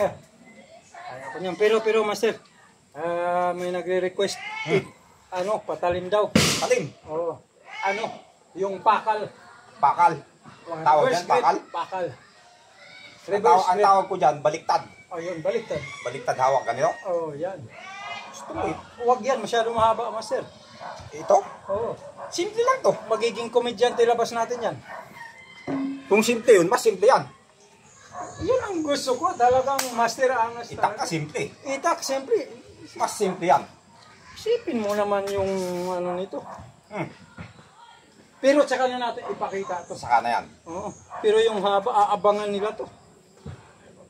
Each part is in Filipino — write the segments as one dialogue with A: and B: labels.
A: Kaya ko niyan. Pero master, may nagre-request. Patalim daw.
B: Talim?
A: Oo. Yung pakal.
B: Pakal. Tawag yan, pakal?
A: Pakal.
B: Ang tawag ko dyan, baliktad.
A: Yun, baliktad.
B: Baliktad hawak, ganito?
A: Yan.
B: Gusto mo
A: Huwag yan, masyado mahaba, master.
B: Ito?
A: Oo.
B: Simple lang to.
A: Magiging komedyante, labas natin yan.
B: Kung simple yun, mas simple yan.
A: Yun ang gusto ko, talagang master angas.
B: Itak ka, simple.
A: Itak, siyempre.
B: Mas simple yan.
A: Isipin mo naman yung nito. Pero tsaka na natin ipakita to.
B: Saka na yan.
A: Oo. Pero yung haba, aabangan nila to.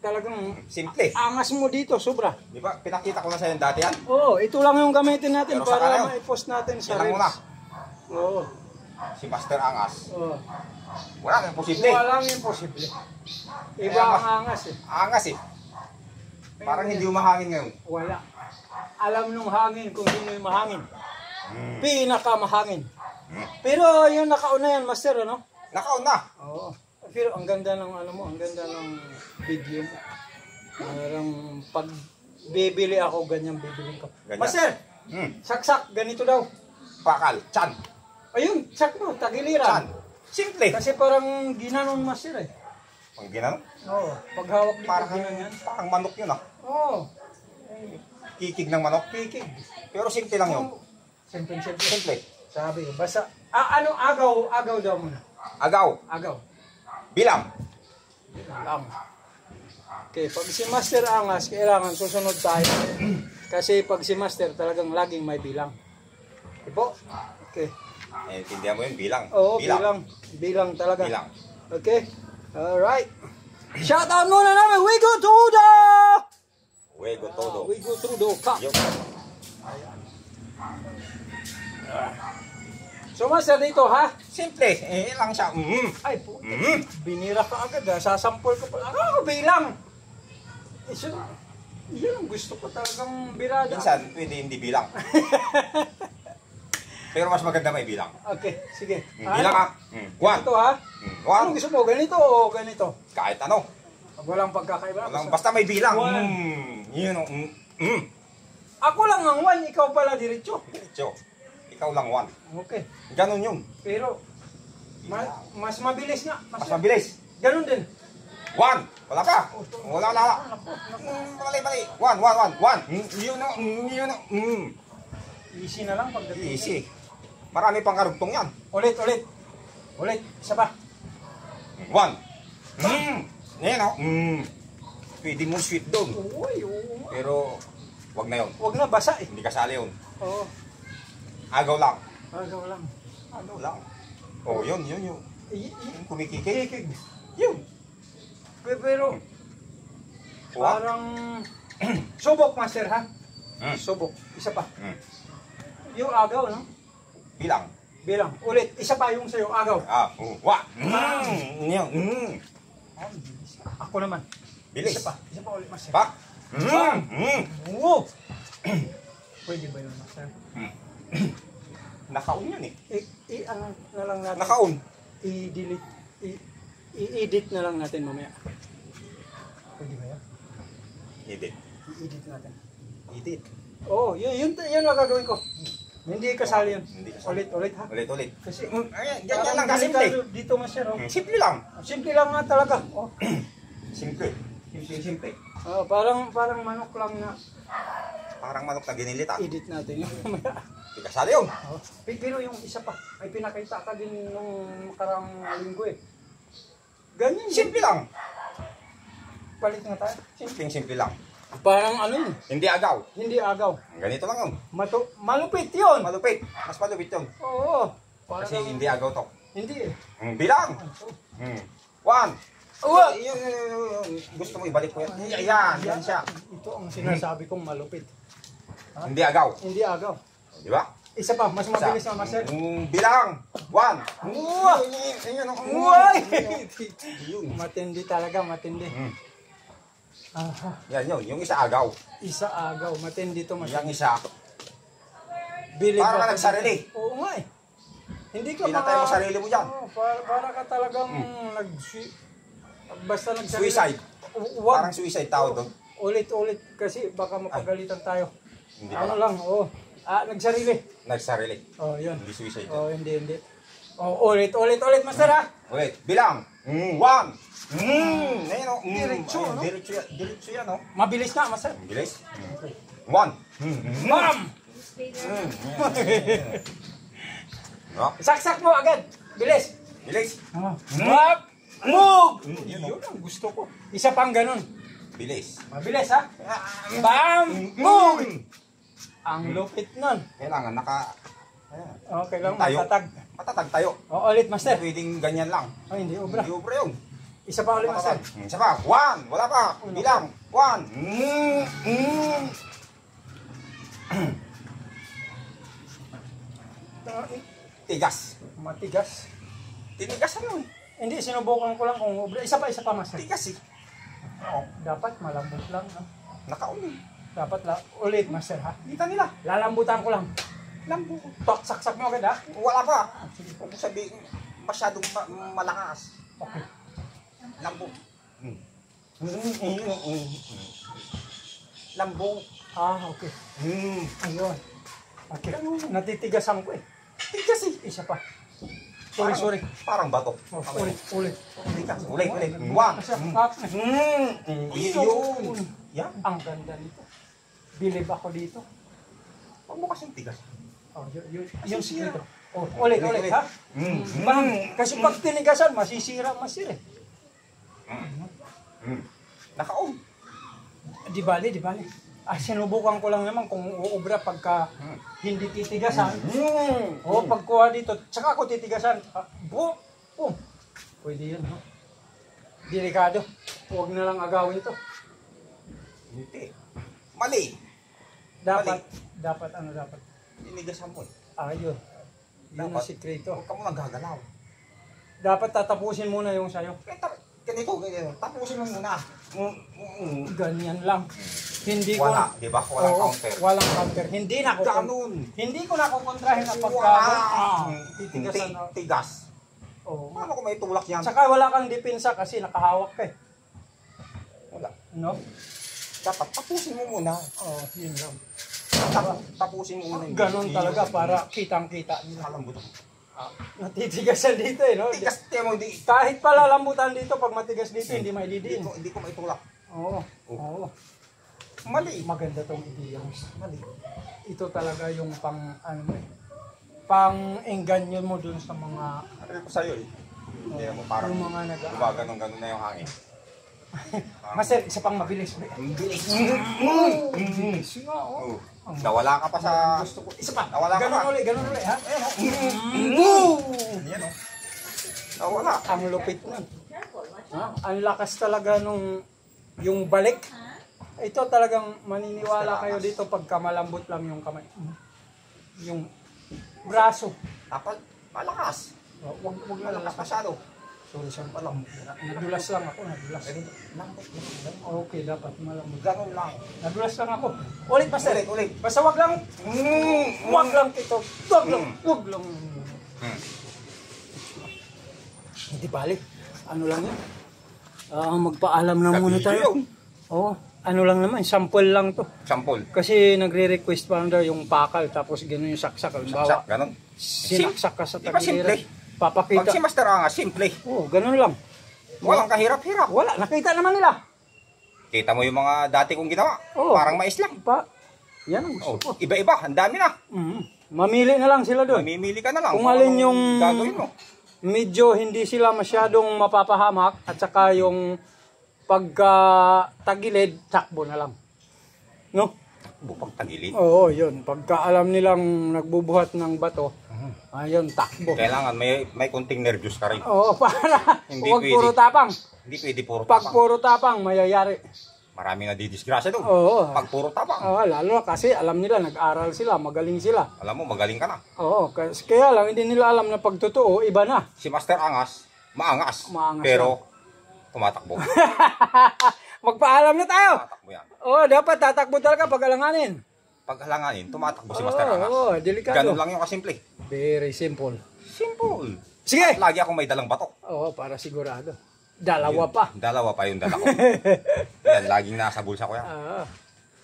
A: Talagang
B: simple.
A: Angas mo dito, sobra.
B: Di ba? Pinakita ko na sa iyo dati yan.
A: Oo, ito lang yung gamitin natin
B: pero
A: para ma-post natin sa
B: reels. Muna.
A: Oo.
B: Si Master Angas.
A: Oo.
B: Wala nang imposible.
A: Walang imposible. Iba ang angas eh.
B: Angas eh. Parang hindi umahangin ngayon.
A: Wala. Alam nung hangin kung sino yung mahangin. Pinakamahangin. Pero yung nakauna yan, master, ano?
B: Nakauna.
A: Oo. Pero ang ganda ng ang ganda ng video mo. Parang pag bibili ako, ganyan bibili ko.
B: Ganyan.
A: Master, saksak, ganito daw.
B: Pakal, chan.
A: Ayun, sak mo, tagiliran.
B: Chan. Simple.
A: Kasi parang ginanon, master eh.
B: Pag ginanon?
A: Oo. Paghawak dito,
B: Parang
A: ginanyan.
B: parang manok yun ah.
A: Oo.
B: Kikig ng manok.
A: Kikig.
B: Pero simple lang yun.
A: Simple.
B: Simple.
A: Sabi ko, basta, agaw daw muna.
B: Agaw.
A: Agaw.
B: Bilang.
A: Lang. Okay, pag si Master Angas, kailangan susunod tayo. Kasi pag si Master, talagang laging may bilang. Ipo? Okay.
B: Intindihan mo yun, bilang.
A: Oo, bilang talaga.
B: Bilang.
A: Okay. Alright. Shoutout muna namin, Wigo Todo!
B: Wigo Todo.
A: Wigo Todo Cup. So, Master, dito, ha?
B: Simple. Lang siya.
A: Ay, puto. Binira ka agad, ha? Sasampol ko pa. Bilang! Yun ang gusto ko talagang birada.
B: Minsan, pwede hindi bilang. Pero mas maganda may bilang.
A: Okay, sige.
B: Bilang ha. One.
A: Ito ha.
B: One.
A: Anong gusto mo? Ganito o ganito?
B: Kahit ano.
A: Walang pagkakaiba.
B: Basta may bilang. Yun o.
A: Ako lang ang one, ikaw pala diretso.
B: Diretso. Ikaw lang one.
A: Okay.
B: Ganon yun.
A: Pero, mas mabilis nga.
B: Mas mabilis.
A: Ganon din.
B: One. Wala pa. Wala. Mali. One. Yun o.
A: Easy na lang pagdating.
B: Easy. Marami pang karugtong yan.
A: Ulit. Isa pa.
B: One. Yan o. Pwede mo sweet doon.
A: Oo.
B: Pero, wag na yun.
A: Wag na, basa eh.
B: Hindi kasali yun.
A: Oo.
B: Agaw lang.
A: Agaw lang.
B: Agaw lang. Oh, yun. Yung kumikikik.
A: Kikig.
B: Yun.
A: Pero, parang subok, Master, ha? Subok. Isa pa. Yung agaw, no?
B: Bilang.
A: Ulit. Isa pa yung sa'yo, agaw. Ako naman.
B: Bilis.
A: Isa pa ulit, Master.
B: Pa?
A: Wow! Pwede ba yun, Master?
B: Nakaon yun eh.
A: Ano na lang natin.
B: Nakaon.
A: I-delete. I-edit na lang natin mamaya. Pwede ba yan?
B: Edit.
A: I-edit natin.
B: Edit.
A: Oo, yun ang gagawin ko. Hindi kasali yun.
B: Hindi kasali.
A: Ulit, ha?
B: Ulit.
A: Kasi,
B: Ganyan lang kasimple.
A: Dito, Master, oh.
B: Simple lang.
A: Simple lang nga talaga. Oh.
B: Simple.
A: Parang manok lang na
B: Parang manok na ginilit ah.
A: edit natin yun.
B: Hindi kasali yun.
A: Pero yung isa pa, may pinakita ka din nung makarang linggo eh. Ganyan.
B: Simple lang.
A: Palit nga tayo.
B: Simple lang.
A: Parang ano yun?
B: Hindi agaw.
A: Hindi agaw.
B: Ganito lang yun.
A: Malupit yun.
B: Malupit. Mas malupit yun.
A: Oo.
B: Kasi hindi agaw to.
A: Hindi eh.
B: Bilang. One. Yun. Gusto mo ibalik ko yan? Yan siya.
A: Ito ang sinasabi kong malupit.
B: Hindi agaw.
A: Hindi agaw.
B: Di ba?
A: Isa pa, mas mabilis na, Master.
B: Bilang. One.
A: Matindi talaga, matindi.
B: Yan yun. Yung isa agaw.
A: Isa agaw, matindi to, Master.
B: Yung isa.
A: Para
B: ka nagsarili.
A: Oo nga eh. Hindi ka
B: pinatay mo sarili mo dyan.
A: Para ka talagang basta nagsarili.
B: Suicide. Parang suicide tawag doon.
A: Ulit-ulit kasi baka mapagalitan tayo.
B: Hindi
A: Ano
B: pala.
A: lang, oo. Nagsarili.
B: Nagsarili.
A: Oh, yun.
B: Hindi suicide.
A: Oh, hindi. Oh, ulit, master ha.
B: Ulit, bilang. 1. Ayun o.
A: Diretso, no?
B: Diretso yan o.
A: Mabilis na, master.
B: Bilis. 1.
A: Bam! Saksak mo agad. Bilis.
B: Bilis.
A: Wap! Move!
B: Yun
A: Yun ang gusto ko. Isa pang ganun.
B: Bilis.
A: Mabilis ha. Bam! Move! Ang lupit nun.
B: Kailangan ayan.
A: Okay lang,
B: Tayo.
A: matatag.
B: Matatag tayo.
A: O, ulit, master.
B: Pwedeng ganyan lang.
A: Ay, hindi, obra.
B: Hindi ubra yun.
A: Isa pa ulit, master.
B: Isa pa. 1. Wala pa. Bilang. 1. Tigas.
A: Matigas.
B: Tinigas ano eh.
A: Hindi, sinubukan ko lang kung obra. Isa pa, master.
B: Tigas eh.
A: Dapat malambot lang, no?
B: Nakauli.
A: Dapat ulit, master, ha?
B: Kita nila.
A: Lalambutan ko lang.
B: Lambo.
A: Tok, saksak mo agad, ha?
B: Wala pa. Kung sabihin, masyadong malakas.
A: Okay.
B: Lambo. Lambo.
A: Okay. Ayun. Okay. Natitigasan ko eh.
B: Tigas eh.
A: Isa pa. Sorry.
B: Parang bato.
A: Ulit.
B: Tigas. Ulit. 1.
A: Kasi,
B: Yun. Yan.
A: ang ganda nito. Bilib ako dito.
B: Huwag mo kasing tigas.
A: Yung sikreto. Ulit, ha? Bang! Kasi pag tinigasan, masisira, masira eh.
B: Nakaon.
A: Di bali. Sinubukan ko lang naman kung uubra pagka hindi titigasan. Pagkuha dito, tsaka ako titigasan. Boom! Pwede yun, no? Delikado. Huwag na lang agawin to.
B: Hindi. Mali.
A: Dapat.
B: Tinigasan mo eh.
A: Ayun. Yun ang sikreto.
B: Huwag ka mo nagagalaw.
A: Dapat tatapusin muna yung sayo.
B: Ganito. Tapusin mo muna.
A: Ganyan lang. Hindi ko
B: Wala. Di ba? Walang counter.
A: Walang counter. Hindi na ako.
B: Ganun.
A: Hindi ko na kukontrahin na pagka titigasan.
B: Tigas.
A: Oo.
B: Paano ko may tulak yan?
A: Saka wala kang depensa kasi nakahawak ka eh.
B: Wala.
A: No?
B: Dapat tapusin mo muna.
A: Yun lang.
B: Tapusin mo muna.
A: Ganon talaga para kitang-kita nila.
B: Kalambutan.
A: Natitigasan dito eh, no?
B: Tigas. Tiyan mo, hindi.
A: Kahit pala lambutan dito, pag matigas dito, hindi maididiin.
B: Hindi ko may tulak.
A: Oo.
B: Mali.
A: Maganda tong ideya.
B: Mali.
A: Ito talaga yung pang-engganyo mo dun sa mga
B: Ano ko sa'yo eh. Hindi mo parang
A: yung mga
B: gumaganon na yung hangin.
A: Master, isa pang mabilis.
B: Bilis.
A: Nga, oh.
B: Nawala ka pa sa...
A: Gusto ko. Isa pa.
B: Nawala ka pa.
A: Ganun ulit, ha?
B: Yan o. Nawala.
A: Ang lupit nun. Ang lakas talaga nung yung balik. Ito talagang maniniwala kayo dito pagka malambot lang yung kamay. Yung braso.
B: Dapat malakas.
A: Wag
B: Malakas masyado.
A: Sorry, nadulas lang ako. Okay, dapat malambot.
B: Ganun lang.
A: Nadulas lang ako. Ulit, master.
B: Ulit.
A: Basta wag lang ito. Wag lang. Hindi balik. Ano lang yun? Magpaalam na muna tayo. Ano lang naman, sample lang to.
B: Sample.
A: Kasi nagre-request pa daw yung pakal, tapos gano'n yung saksak. Halimbawa,
B: Ganun.
A: sinaksak ka sa
B: Di ba
A: tagiliran.
B: simple?
A: Papakita.
B: Pag si Master Angas, simple.
A: Ganun lang.
B: Walang kahirap-hirap.
A: Wala, nakita naman nila.
B: Kita mo yung mga dati kong ginawa. Parang mais lang.
A: Yan ang gusto ko.
B: Iba-iba, ang dami na.
A: Mamili na lang sila doon.
B: Mamimili ka na lang.
A: Kung alin yung
B: gagawin mo.
A: medyo hindi sila masyadong mapapahamak at saka yung pagka tagilid, takbo na lang. No?
B: Bupag tagilid.
A: Oo, yun. Pagka alam nilang nagbubuhat ng bato, ayun, takbo.
B: Kailangan may konting nervyos ka rin.
A: Oo, para
B: Hindi
A: huwag
B: pwede.
A: puro tapang.
B: Hindi pwede puro
A: Pag
B: tapang.
A: puro tapang, mayayari.
B: Maraming nadidisgrasya doon.
A: Oo.
B: Pag puro tapang.
A: Lalo na kasi alam nila, nag-aral sila, magaling sila.
B: Alam mo, magaling ka na.
A: Oo, kaya lang hindi nila alam na pag totoo, iba na.
B: Si Master Angas, maangas.
A: Maangas
B: pero, tumatakbo.
A: Magpaalam na tayo.
B: Tumatakbo yan.
A: Oo, dapat tatakbo talaga pag alanganin.
B: Pag halanganin, tumatakbo si Master Angas.
A: Oo, delikado.
B: Ganun lang yung kasimple.
A: Very simple.
B: Simple.
A: Sige!
B: Lagi akong may dalang bato.
A: Oo, para sigurado. Dalawa
B: Yun,
A: pa.
B: Dalawa pa yung dala ko. Yan, laging nasa bulsa ko yan.
A: Ah,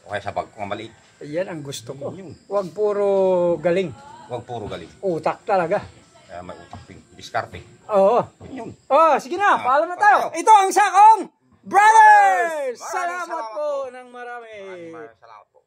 B: O kaya sa bag ko nga maliit.
A: yan ang gusto ko.
B: Yun.
A: Huwag puro galing.
B: Huwag puro galing.
A: Utak talaga.
B: Kaya may utak din. Diskarte.
A: Oo.
B: Yun.
A: Oh, sige na, paalam na tayo.
B: tayo.
A: Ito ang Sakong Brothers!
B: Maraming
A: Salamat
B: salamat
A: po
B: po.
A: ng marami.
B: Maraming salamat po.